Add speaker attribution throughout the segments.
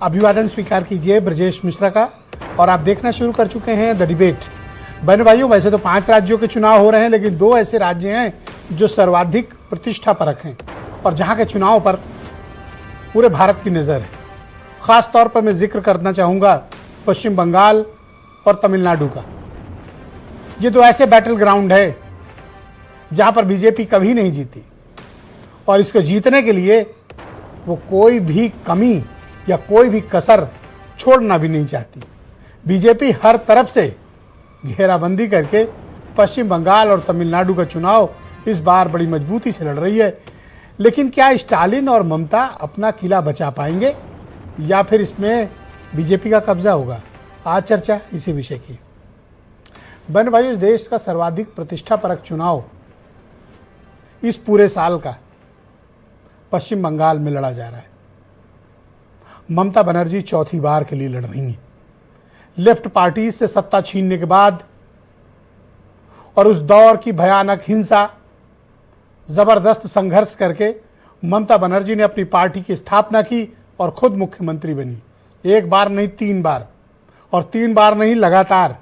Speaker 1: अभिवादन स्वीकार कीजिए ब्रजेश मिश्रा का। और आप देखना शुरू कर चुके हैं द डिबेट। बहनों भाइयों, वैसे तो 5 राज्यों के चुनाव हो रहे हैं, लेकिन 2 ऐसे राज्य हैं जो सर्वाधिक प्रतिष्ठा परक हैं और जहां के चुनाव पर पूरे भारत की नज़र है। खास तौर पर मैं जिक्र करना चाहूँगा पश्चिम बंगाल और तमिलनाडु का। ये 2 ऐसे बैटल ग्राउंड है जहां पर बीजेपी कभी नहीं जीती और इसको जीतने के लिए वो कोई भी कमी या कोई भी कसर छोड़ना भी नहीं चाहती। बीजेपी हर तरफ से घेराबंदी करके पश्चिम बंगाल और तमिलनाडु का चुनाव इस बार बड़ी मजबूती से लड़ रही है। लेकिन क्या स्टालिन और ममता अपना किला बचा पाएंगे या फिर इसमें बीजेपी का कब्जा होगा? आज चर्चा इसी विषय की। बहन भाइयों, देश का सर्वाधिक प्रतिष्ठापरक चुनाव इस पूरे साल का पश्चिम बंगाल में लड़ा जा रहा है। ममता बनर्जी चौथी बार के लिए लड़ रही हैं। लेफ्ट पार्टी से सत्ता छीनने के बाद और उस दौर की भयानक हिंसा, जबरदस्त संघर्ष करके ममता बनर्जी ने अपनी पार्टी की स्थापना की और खुद मुख्यमंत्री बनी। 1 बार नहीं 3 बार, और 3 बार नहीं लगातार।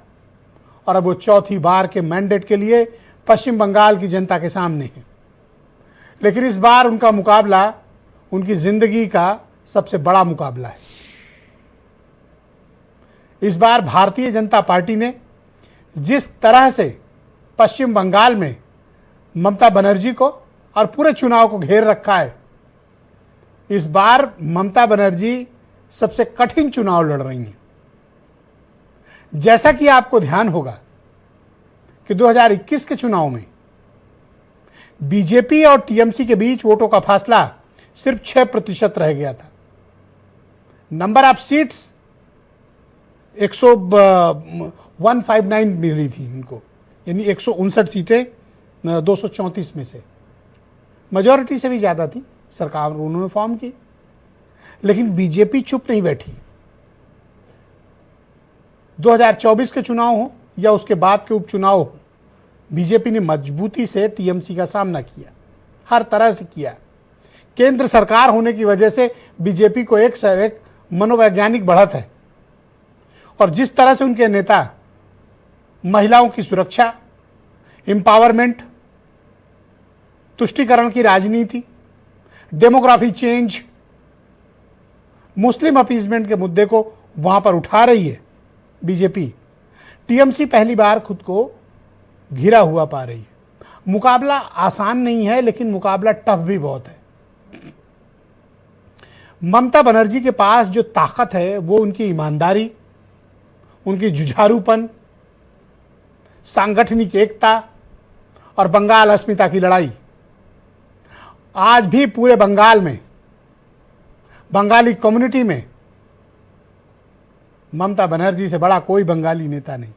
Speaker 1: और अब वो चौथी बार के मैंडेट के लिए पश्चिम बंगाल की जनता के सामने है। लेकिन इस बार उनका मुकाबला उनकी जिंदगी का सबसे बड़ा मुकाबला है। इस बार भारतीय जनता पार्टी ने जिस तरह से पश्चिम बंगाल में ममता बनर्जी को और पूरे चुनाव को घेर रखा है, इस बार ममता बनर्जी सबसे कठिन चुनाव लड़ रही हैं। जैसा कि आपको ध्यान होगा कि 2021 के चुनाव में बीजेपी और टीएमसी के बीच वोटों का फासला सिर्फ 6% रह गया था। नंबर ऑफ सीट्स 159 मिली थी इनको, यानी 159 सीटें 234 में से। मेजॉरिटी से भी ज़्यादा थी, सरकार उन्होंने फॉर्म की। लेकिन बीजेपी चुप नहीं बैठी। 2024 के चुनाव हो या उसके बाद के उपचुनाव हो, बीजेपी ने मजबूती से टीएमसी का सामना किया, हर तरह से किया। केंद्र सरकार होने की वजह से बीजेपी को एक से एक मनोवैज्ञानिक बढ़त है। और जिस तरह से उनके नेता महिलाओं की सुरक्षा, एम्पावरमेंट, तुष्टीकरण की राजनीति, डेमोग्राफी चेंज, मुस्लिम अपीजमेंट के मुद्दे को वहां पर उठा रही है बीजेपी, टीएमसी पहली बार खुद को घिरा हुआ पा रही है। मुकाबला आसान नहीं है, लेकिन मुकाबला टफ भी बहुत है। ममता बनर्जी के पास जो ताकत है वो उनकी ईमानदारी, उनकी जुझारूपन, सांगठनिक एकता और बंगाल अस्मिता की लड़ाई। आज भी पूरे बंगाल में, बंगाली कम्युनिटी में ममता बनर्जी से बड़ा कोई बंगाली नेता नहीं।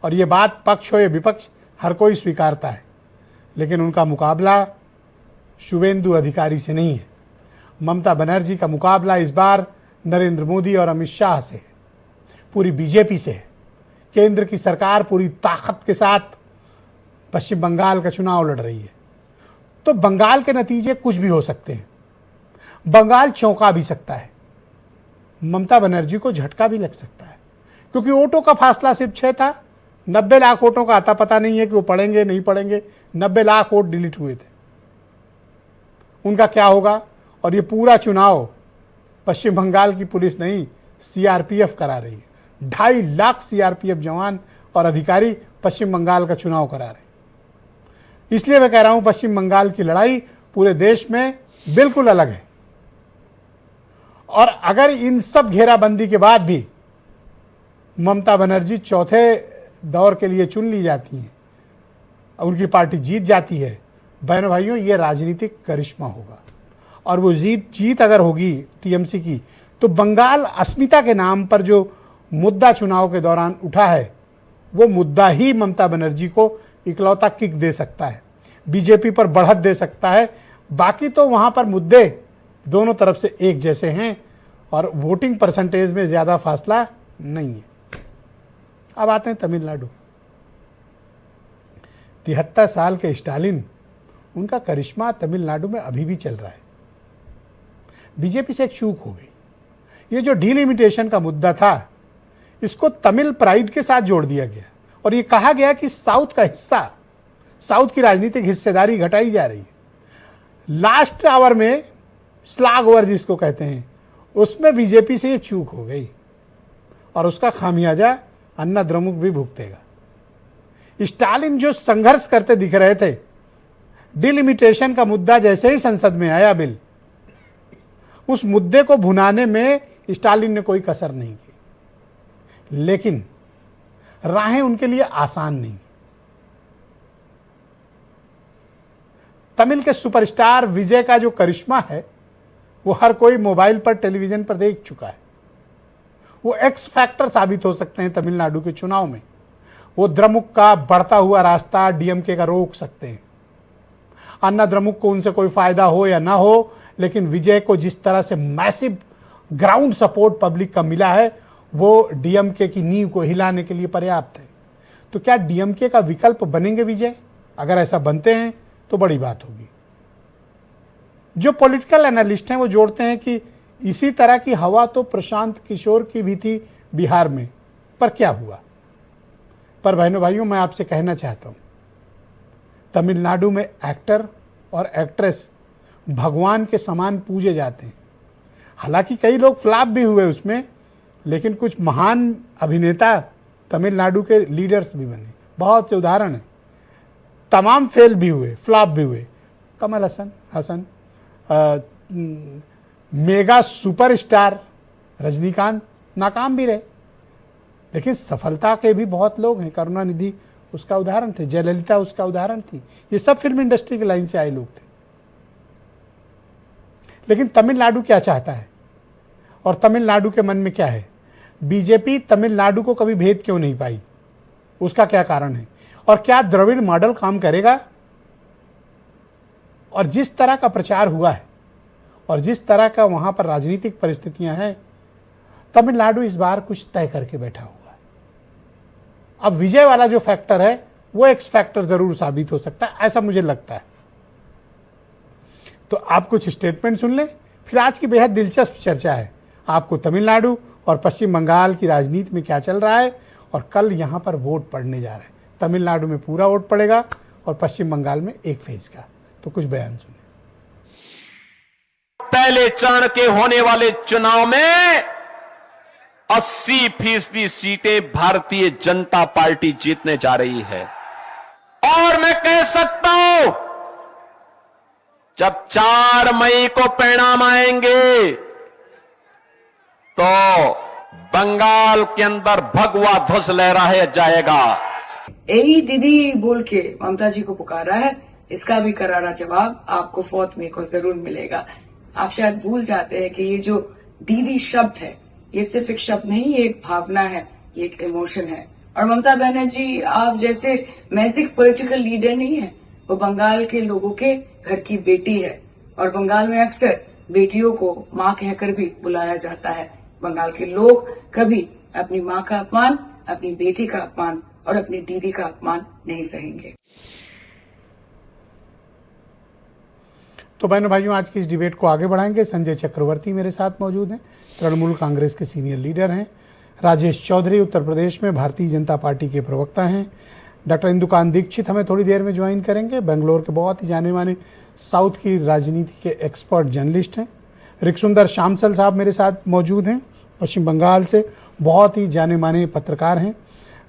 Speaker 1: और ये बात पक्ष हो या विपक्ष, हर कोई स्वीकारता है। लेकिन उनका मुकाबला शुभेंदु अधिकारी से नहीं है। ममता बनर्जी का मुकाबला इस बार नरेंद्र मोदी और अमित शाह से है, पूरी बीजेपी से है। केंद्र की सरकार पूरी ताकत के साथ पश्चिम बंगाल का चुनाव लड़ रही है। तो बंगाल के नतीजे कुछ भी हो सकते हैं। बंगाल चौंका भी सकता है, ममता बनर्जी को झटका भी लग सकता है, क्योंकि वोटों का फासला सिर्फ 6 था। 90 लाख वोटों का आता पता नहीं है कि वो पड़ेंगे नहीं पड़ेंगे। 90 लाख वोट डिलीट हुए थे। उनका क्या होगा? और ये पूरा चुनाव पश्चिम बंगाल की पुलिस नहीं, सीआरपीएफ करा रही है। 2.5 लाख सीआरपीएफ जवान और अधिकारी पश्चिम बंगाल का चुनाव करा रहे हैं। इसलिए मैं कह रहा हूं, पश्चिम बंगाल की लड़ाई पूरे देश में बिल्कुल अलग है। और अगर इन सब घेराबंदी के बाद भी ममता बनर्जी चौथे दौर के लिए चुन ली जाती हैं, उनकी पार्टी जीत जाती है, बहनों भाइयों, ये राजनीतिक करिश्मा होगा। और वो जीत अगर होगी टीएमसी की, तो बंगाल अस्मिता के नाम पर जो मुद्दा चुनाव के दौरान उठा है, वो मुद्दा ही ममता बनर्जी को इकलौता किक दे सकता है, बीजेपी पर बढ़त दे सकता है। बाकी तो वहाँ पर मुद्दे दोनों तरफ से एक जैसे हैं और वोटिंग परसेंटेज में ज़्यादा फासला नहीं है। अब आते हैं तमिलनाडु। 73 साल के स्टालिन, उनका करिश्मा तमिलनाडु में अभी भी चल रहा है। बीजेपी से एक चूक हो गई ये जो डिलिमिटेशन का मुद्दा था, इसको तमिल प्राइड के साथ जोड़ दिया गया और ये कहा गया कि साउथ का हिस्सा, साउथ की राजनीतिक हिस्सेदारी घटाई जा रही है। लास्ट आवर में स्लाग ओवर जिसको कहते हैं, उसमें बीजेपी से ये चूक हो गई और उसका खामियाजा अन्ना द्रमुक भी भुगतेगा। स्टालिन जो संघर्ष करते दिख रहे थे, डिलिमिटेशन का मुद्दा जैसे ही संसद में आया बिल, उस मुद्दे को भुनाने में स्टालिन ने कोई कसर नहीं की, लेकिन राहें उनके लिए आसान नहीं। तमिल के सुपरस्टार विजय का जो करिश्मा है वो हर कोई मोबाइल पर, टेलीविजन पर देख चुका है। वो एक्स फैक्टर साबित हो सकते हैं तमिलनाडु के चुनाव में। वो द्रमुक का बढ़ता हुआ रास्ता डीएमके का रोक सकते हैं। अन्ना द्रमुक को उनसे कोई फायदा हो या ना हो, लेकिन विजय को जिस तरह से मैसिव ग्राउंड सपोर्ट पब्लिक का मिला है, वो डीएमके की नींव को हिलाने के लिए पर्याप्त है। तो क्या डीएमके का विकल्प बनेंगे विजय? अगर ऐसा बनते हैं तो बड़ी बात होगी। जो पॉलिटिकल एनालिस्ट हैं वो जोड़ते हैं कि इसी तरह की हवा तो प्रशांत किशोर की भी थी बिहार में, पर क्या हुआ? पर बहनों भाइयों, मैं आपसे कहना चाहता हूं, तमिलनाडु में एक्टर और एक्ट्रेस भगवान के समान पूजे जाते हैं। हालांकि कई लोग फ्लॉप भी हुए उसमें, लेकिन कुछ महान अभिनेता तमिलनाडु के लीडर्स भी बने। बहुत से उदाहरण हैं। तमाम फेल भी हुए, फ्लॉप भी हुए। कमल हसन, मेगा सुपरस्टार रजनीकांत नाकाम भी रहे, लेकिन सफलता के भी बहुत लोग हैं। करुणानिधि उसका उदाहरण थे, जयललिता उसका उदाहरण थी। ये सब फिल्म इंडस्ट्री की लाइन से आए लोग थे। लेकिन तमिलनाडु क्या चाहता है और तमिलनाडु के मन में क्या है? बीजेपी तमिलनाडु को कभी भेद क्यों नहीं पाई? उसका क्या कारण है? और क्या द्रविड़ मॉडल काम करेगा? और जिस तरह का प्रचार हुआ है और जिस तरह का वहां पर राजनीतिक परिस्थितियां हैं, तमिलनाडु इस बार कुछ तय करके बैठा हुआ है। अब विजय वाला जो फैक्टर है वो एक्स फैक्टर जरूर साबित हो सकता है, ऐसा मुझे लगता है। तो आप कुछ स्टेटमेंट सुन लें, फिर आज की बेहद दिलचस्प चर्चा है। आपको तमिलनाडु और पश्चिम बंगाल की राजनीति में क्या चल रहा है, और कल यहां पर वोट पड़ने जा रहा है। तमिलनाडु में पूरा वोट पड़ेगा और पश्चिम बंगाल में एक फेज का। तो कुछ बयान सुनिए।
Speaker 2: पहले चरण के होने वाले चुनाव में 80% सीटें भारतीय जनता पार्टी जीतने जा रही है। और मैं कह सकता हूं, जब 4 मई को परिणाम आएंगे तो बंगाल के अंदर भगवा ध्वज लहराया जाएगा।
Speaker 3: यही दीदी बोल के ममता जी को पुकारा है, इसका भी करारा जवाब आपको 4 मई को जरूर मिलेगा। आप शायद भूल जाते हैं कि ये जो दीदी शब्द है, ये सिर्फ एक शब्द नहीं, ये एक भावना है, ये एक इमोशन है। और ममता बनर्जी आप जैसे मैजिक पॉलिटिकल लीडर नहीं है, वो बंगाल के लोगों के घर की बेटी है। और बंगाल में अक्सर बेटियों को माँ कहकर भी बुलाया जाता है। बंगाल के लोग कभी अपनी माँ का अपमान, अपनी बेटी का अपमान और अपनी दीदी का अपमान नहीं सहेंगे।
Speaker 1: तो बहनों भाइयों, आज की इस डिबेट को आगे बढ़ाएंगे। संजय चक्रवर्ती मेरे साथ मौजूद हैं, तृणमूल कांग्रेस के सीनियर लीडर हैं। राजेश चौधरी उत्तर प्रदेश में भारतीय जनता पार्टी के प्रवक्ता हैं। डॉक्टर इंदुकांत दीक्षित हमें थोड़ी देर में ज्वाइन करेंगे, बेंगलोर के बहुत ही जाने माने साउथ की राजनीति के एक्सपर्ट जर्नलिस्ट हैं। रिक्सुंदर शामसल साहब मेरे साथ मौजूद हैं, पश्चिम बंगाल से बहुत ही जाने माने पत्रकार हैं।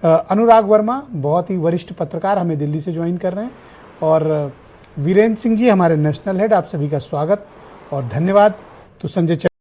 Speaker 1: अनुराग वर्मा बहुत ही वरिष्ठ पत्रकार हमें दिल्ली से ज्वाइन कर रहे हैं। और वीरेंद्र सिंह जी हमारे नेशनल हेड, आप सभी का स्वागत और धन्यवाद। तो संजय